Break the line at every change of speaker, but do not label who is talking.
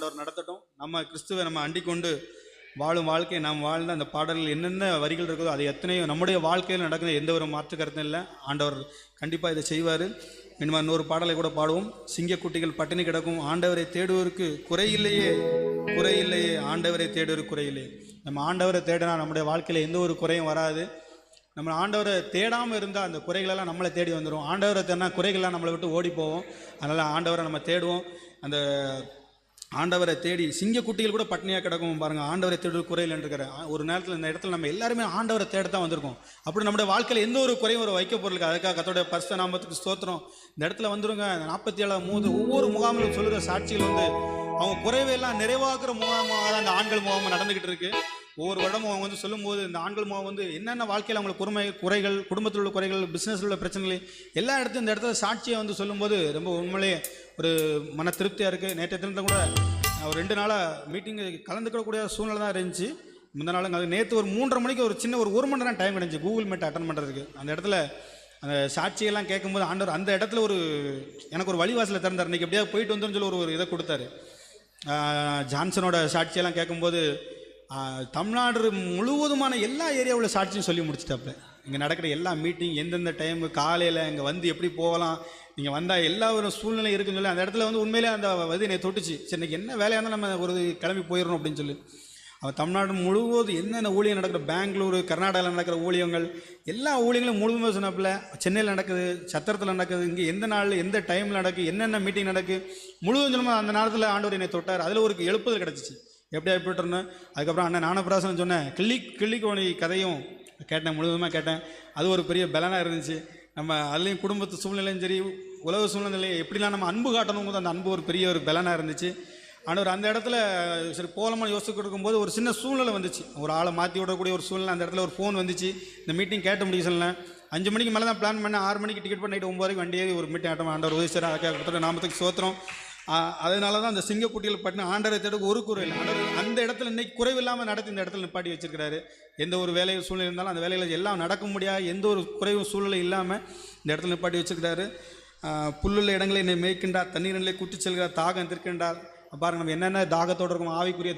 ஆண்டவர் நடத்தட்டும். நம்ம கிறிஸ்துவை நம்ம அண்டிக் கொண்டு வாழும் வாழ்க்கை நாம் வாழ்ந்த அந்த பாடல்கள் என்னென்ன வரிகள் இருக்குதோ அது எத்தனையோ நம்முடைய வாழ்க்கையில் நடக்குது, எந்த ஒரு மாற்று கருத்தும் இல்லை. ஆண்டவர் கண்டிப்பாக இதை செய்வார். இனிமேல் இன்னொரு பாடலை கூட பாடுவோம். சிங்கக்குட்டிகள் பட்டினி கிடக்கும், ஆண்டவரை தேடுவோருக்கு குறையில்லையே, குறையில்லையே, ஆண்டவரை தேடுவோருக்கு குறையில்லையே. நம்ம ஆண்டவரை தேடினா நம்முடைய வாழ்க்கையில் எந்த ஒரு குறையும் வராது. நம்ம ஆண்டவரை தேடாமல் இருந்தால் அந்த குறைகளெல்லாம் நம்மளை தேடி வந்துடும். ஆண்டவரை தேடினா குறைகள்லாம் நம்மளை விட்டு ஓடி போவோம். அதனால் ஆண்டவரை நம்ம தேடுவோம். அந்த ஆண்டவரை தேடி சிங்கக்குட்டிகள் கூட பட்னியாக கிடக்கும் பாருங்கள், ஆண்டவரை தேடு குறையில் இருக்கிற ஒரு நேரத்தில் இந்த இடத்துல நம்ம எல்லாருமே ஆண்டவரை தேட தான் வந்திருக்கோம். அப்படி நம்முடைய வாழ்க்கையில் எந்த ஒரு குறையும் ஒரு வைக்க பொருளுக்கு அதுக்காக கர்த்தருடைய பரிசுத்த நாமத்துக்கு ஸ்தோத்திரம். இந்த இடத்துல வந்துருங்க. 47 ஒவ்வொரு முகாமிலும் சொல்லுற சாட்சிகள் அவங்க குறைவையெல்லாம் நிறைவாக்குற முகாமாக தான் அந்த ஆண்கள் முகாம் நடந்துக்கிட்டு இருக்கு. ஒவ்வொரு வருடமும் அவங்க சொல்லும்போது இந்த ஆண்கள் முகாம் என்னென்ன வாழ்க்கையில் அவங்களுக்கு குறைகள், குடும்பத்தில் உள்ள குறைகள், பிஸ்னஸில் உள்ள பிரச்சனைகள் எல்லா இடத்தையும் இந்த இடத்துல சாட்சியை சொல்லும்போது ரொம்ப உண்மையிலே ஒரு மன திருப்தியாக இருக்குது. நேற்றைய தினத்தை கூட ஒரு 2 நாளாக மீட்டிங்கு கலந்துக்கக்கூடிய சூழ்நிலை தான் இருந்துச்சு. முந்த நாளுங்க நேற்று ஒரு 3:30 மணிக்கு ஒரு சின்ன ஒரு 1 மணி நேரம் டைம் கிடந்துச்சு கூகுள் மீட் அட்டன் பண்ணுறதுக்கு. அந்த இடத்துல அந்த சாட்சியெல்லாம் கேட்கும்போது ஆண்டவர் அந்த இடத்துல எனக்கு ஒரு வழிவாசலை திறந்தார். இன்றைக்கி எப்படியா போயிட்டு வந்துன்னு சொல்லி ஒரு இதை கொடுத்தாரு. ஜான்சனோட சாட்சியெல்லாம் கேட்கும்போது தமிழ்நாடு முழுவதுமான எல்லா ஏரியாவில் சாட்சியும் சொல்லி முடிச்சிட்டாப்புல. இங்கே நடக்கிற எல்லா மீட்டிங் எந்தெந்த டைமு காலையில் இங்கே எப்படி போகலாம், நீங்கள் வந்தால் எல்லா ஒரு சூழ்நிலை இருக்குன்னு சொல்லி அந்த இடத்துல உண்மையிலே அந்த என்னை தொட்டுச்சு. சரி இன்றைக்கி என்ன வேலையாக இருந்தால் நம்ம ஒரு கிளம்பி போயிடணும் அப்படின்னு சொல்லி அவன் தமிழ்நாடு முழுவதும் என்னென்ன ஊழியம் நடக்கிற, பெங்களூரு, கர்நாடகாவில் நடக்கிற ஊழியங்கள் எல்லா ஊழியங்களும் முழுவதுமே சொன்னாப்புல. சென்னையில் நடக்குது, சத்திரத்தில் நடக்குது, இங்கே எந்த நாளில் எந்த டைமில் நடக்குது, என்னென்ன மீட்டிங் நடக்குது முழுவதும் சொல்லும்போது அந்த நேரத்தில் ஆண்டவர் என்னை தொட்டார். அதில் ஒரு எழுப்புதல் கிடச்சிச்சு. எப்படியா போய்ட்டுருந்தேன். அதுக்கப்புறம் அண்ணன் ஞானப்பிரகாசன் சொன்னேன் கிள்ளிக்கோணி கதையும் கேட்டேன், முழுவதுமாக கேட்டேன். அது ஒரு பெரிய பலனாக இருந்துச்சு. நம்ம அதுலேயும் குடும்பத்து சூழ்நிலையும் சரி, உலக சூழ்நிலையை எப்படிலாம் நம்ம அன்பு காட்டணும்போது அந்த அன்பு ஒரு பெரிய ஒரு பலனாக இருந்துச்சு. ஆனால் அந்த இடத்துல சரி போகலாமா யோசிச்சுட்டு இருக்கும்போது ஒரு சின்ன சூழ்நிலை வந்துச்சு. ஒரு ஆளை மாற்றி விடக்கூடிய ஒரு சூழ்நிலை. அந்த இடத்துல ஒரு ஃபோன் வந்துச்சு. இந்த மீட்டிங் கேட்ட முடிய சொல்லலாம். 5 மணிக்கு மேலே தான் பிளான் பண்ணேன். 6 மணிக்கு டிக்கெட் பண்ணிட்டு 9 வரைக்கும் வண்டியே ஒரு மீட்டிங் ஆட்டம். ஆண்டவர் உதவி சார் அதுக்காக நாமத்துக்கு சோத்திரம். அதனால தான் அந்த சிங்கக்குட்டியில் பட்டின ஆண்டரை தேடுக்கு ஒரு குறை இல்லை. ஆண்டவர் அந்த இடத்துல இன்னைக்கு குறைவில்லாமல் நடத்தி இந்த இடத்துல நிப்பாட்டி வச்சிருக்கிறாரு. எந்த ஒரு வேலையில் சூழ்நிலை இருந்தாலும் அந்த வேலையில் எல்லாம் நடக்க முடியாது, எந்த ஒரு குறைவும் சூழ்நிலை இல்லாமல் இந்த இடத்துல நிப்பாட்டி வச்சிருக்கிறாரு. புல்லுள்ள இடங்களை என்னை மேய்க்கின்றார், தண்ணீர் நிலை கூட்டி செல்கிறார், தாகம் திருக்கின்றார். பாருங்க நம்ம என்னென்ன தாகத்தோடு இருக்கும், ஆவிக்குரிய